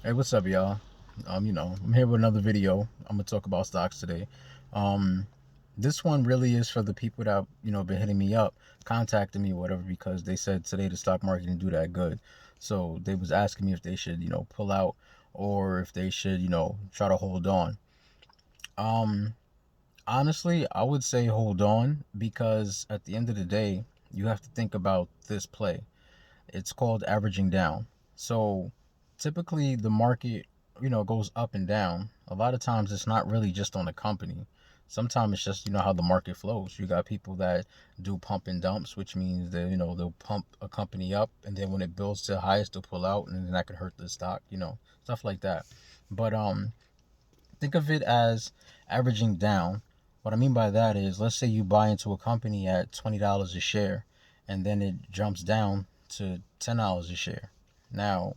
Hey, what's up, y'all? I'm here with another video. I'm gonna talk about stocks today. Um, this one really is for the people that been hitting me up, contacting me, whatever, because they said today the stock market didn't do that good. So they was asking me if they should, pull out or if they should, try to hold on. Um, Honestly, I would say hold on because at the end of the day, you have to think about this play. It's called averaging down. So typically the market, goes up and down. A lot of times it's not really just on the company. Sometimes it's just, how the market flows. You got people that do pump and dumps, which means that, they'll pump a company up and then when it builds to the highest, they'll pull out and then that could hurt the stock, stuff like that. But think of it as averaging down. What I mean by that is, let's say you buy into a company at $20 a share, and then it jumps down to $10 a share. Now,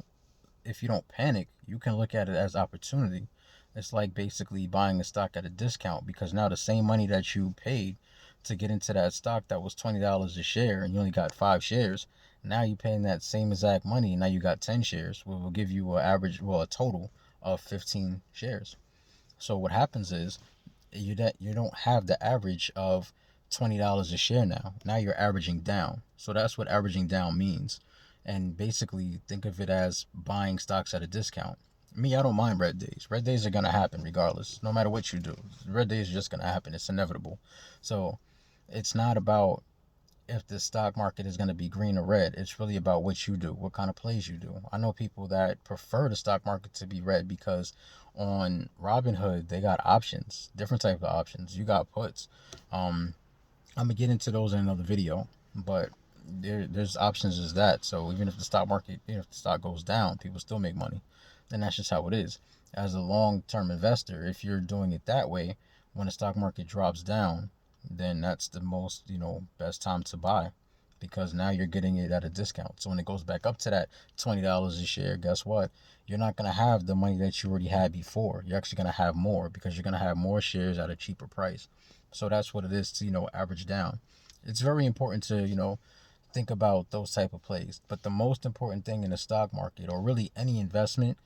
if you don't panic, you can look at it as opportunity. It's like basically buying a stock at a discount because now the same money that you paid to get into that stock that was $20 a share and you only got 5 shares, now you're paying that same exact money. Now you got 10 shares, which will give you a total of 15 shares. So what happens is you don't have the average of $20 a share now. Now you're averaging down. So that's what averaging down means. And basically think of it as buying stocks at a discount. Me, I don't mind red days. Red days are gonna happen regardless, no matter what you do. Red days are just gonna happen. It's inevitable. So it's not about if the stock market is going to be green or red. It's really about what you do, what kind of plays you do. I know people that prefer the stock market to be red because on Robinhood they got options, different type of options. You got puts. I'm gonna get into those in another video, but there's options as that. So even if the stock market, if the stock goes down, people still make money. And that's just how it is. As a long-term investor, if you're doing it that way, when the stock market drops down, then that's the most, best time to buy because now you're getting it at a discount. So when it goes back up to that $20 a share, guess what? You're not going to have the money that you already had before. You're actually going to have more because you're going to have more shares at a cheaper price. So that's what it is to, average down. It's very important to, think about those type of plays. But the most important thing in the stock market or really any investment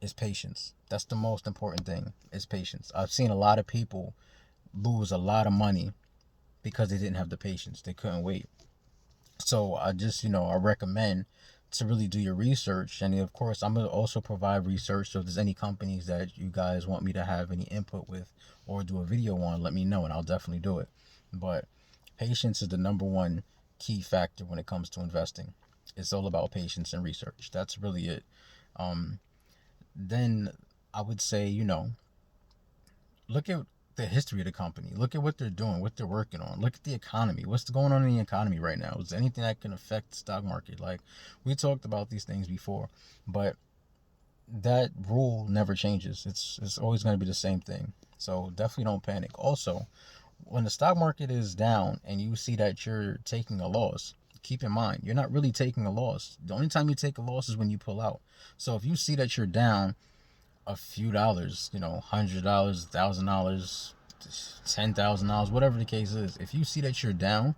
is patience. That's the most important thing is patience. I've seen a lot of people lose a lot of money because they didn't have the patience. They couldn't wait. So I just, I recommend to really do your research. And of course, I'm going to also provide research. So if there's any companies that you guys want me to have any input with or do a video on, let me know and I'll definitely do it. But patience is the number one key factor when it comes to investing. It's all about patience and research. That's really it. Um, then I would say, look at the history of the company. Look at what they're doing, what they're working on. Look at the economy. What's going on in the economy right now? Is there anything that can affect the stock market? Like we talked about these things before, but that rule never changes. It's always going to be the same thing. So definitely don't panic. Also, when the stock market is down and you see that you're taking a loss, keep in mind you're not really taking a loss. The only time you take a loss is when you pull out. So if you see that you're down a few dollars, $100, $1,000, $10,000, whatever the case is. If you see that you're down,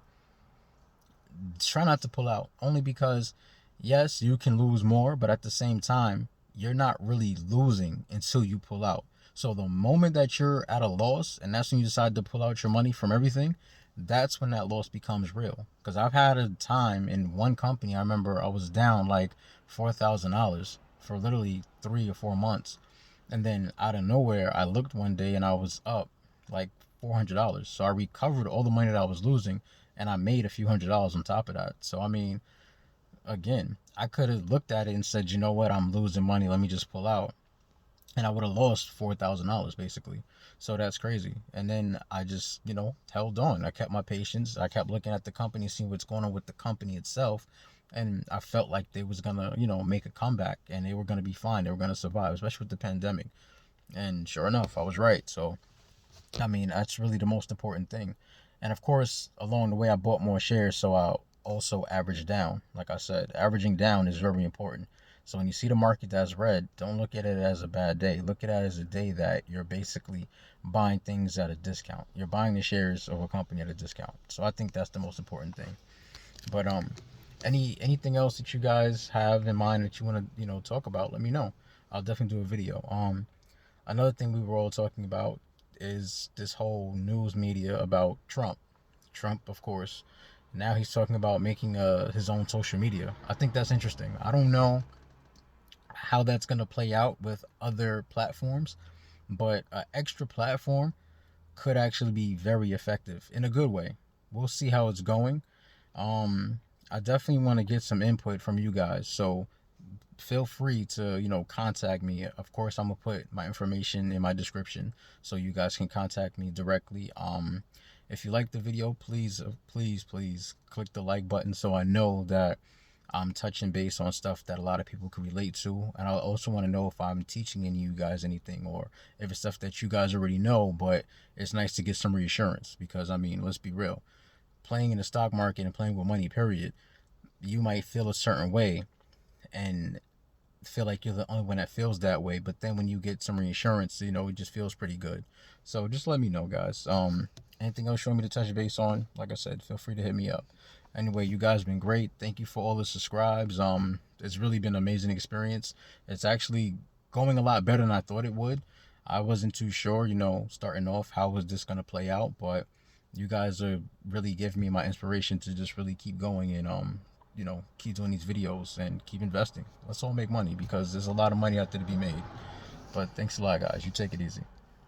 try not to pull out. Only because, yes, you can lose more, but at the same time, you're not really losing until you pull out. So the moment that you're at a loss, and that's when you decide to pull out your money from everything, that's when that loss becomes real. Because I've had a time in one company, I remember I was down like $4,000 for literally 3 or 4 months. And then out of nowhere, I looked one day and I was up like $400. So I recovered all the money that I was losing and I made a few $100s on top of that. So, I mean, again, I could have looked at it and said, you know what, I'm losing money. Let me just pull out. And I would have lost $4,000 basically. So that's crazy. And then I just, held on. I kept my patience. I kept looking at the company, seeing what's going on with the company itself. And I felt like they was gonna, make a comeback and they were gonna be fine. They were gonna survive, especially with the pandemic. And sure enough, I was right. So, I mean, that's really the most important thing. And of course, along the way, I bought more shares, so I also averaged down. Like I said, averaging down is very important. So when you see the market that's red, don't look at it as a bad day. Look at it as a day that you're basically buying things at a discount. You're buying the shares of a company at a discount. So I think that's the most important thing. But anything else that you guys have in mind that you want to talk about, let me know. I'll definitely do a video. Another thing we were all talking about is this whole news media about Trump. Trump, of course. Now he's talking about making his own social media. I think that's interesting. I don't know how that's gonna play out with other platforms, but an extra platform could actually be very effective in a good way. We'll see how it's going. Um, I definitely want to get some input from you guys. So feel free to contact me. Of course, I'm gonna put my information in my description so you guys can contact me directly. If you like the video, please please click the like button so I know that I'm touching base on stuff that a lot of people can relate to. And I also want to know if I'm teaching any of you guys anything, or if it's stuff that you guys already know, but it's nice to get some reassurance. Because I mean, let's be real, playing in the stock market and playing with money, period, you might feel a certain way and feel like you're the only one that feels that way. But then when you get some reassurance, it just feels pretty good. So just let me know, guys. Anything else you want me to touch base on? Like I said, feel free to hit me up. Anyway, you guys been great. Thank you for all the subscribes. It's really been an amazing experience. It's actually going a lot better than I thought it would. I wasn't too sure, starting off, how was this gonna play out, but you guys are really giving me my inspiration to just really keep going and keep doing these videos and keep investing. Let's all make money, because there's a lot of money out there to be made. But thanks a lot, guys. You take it easy.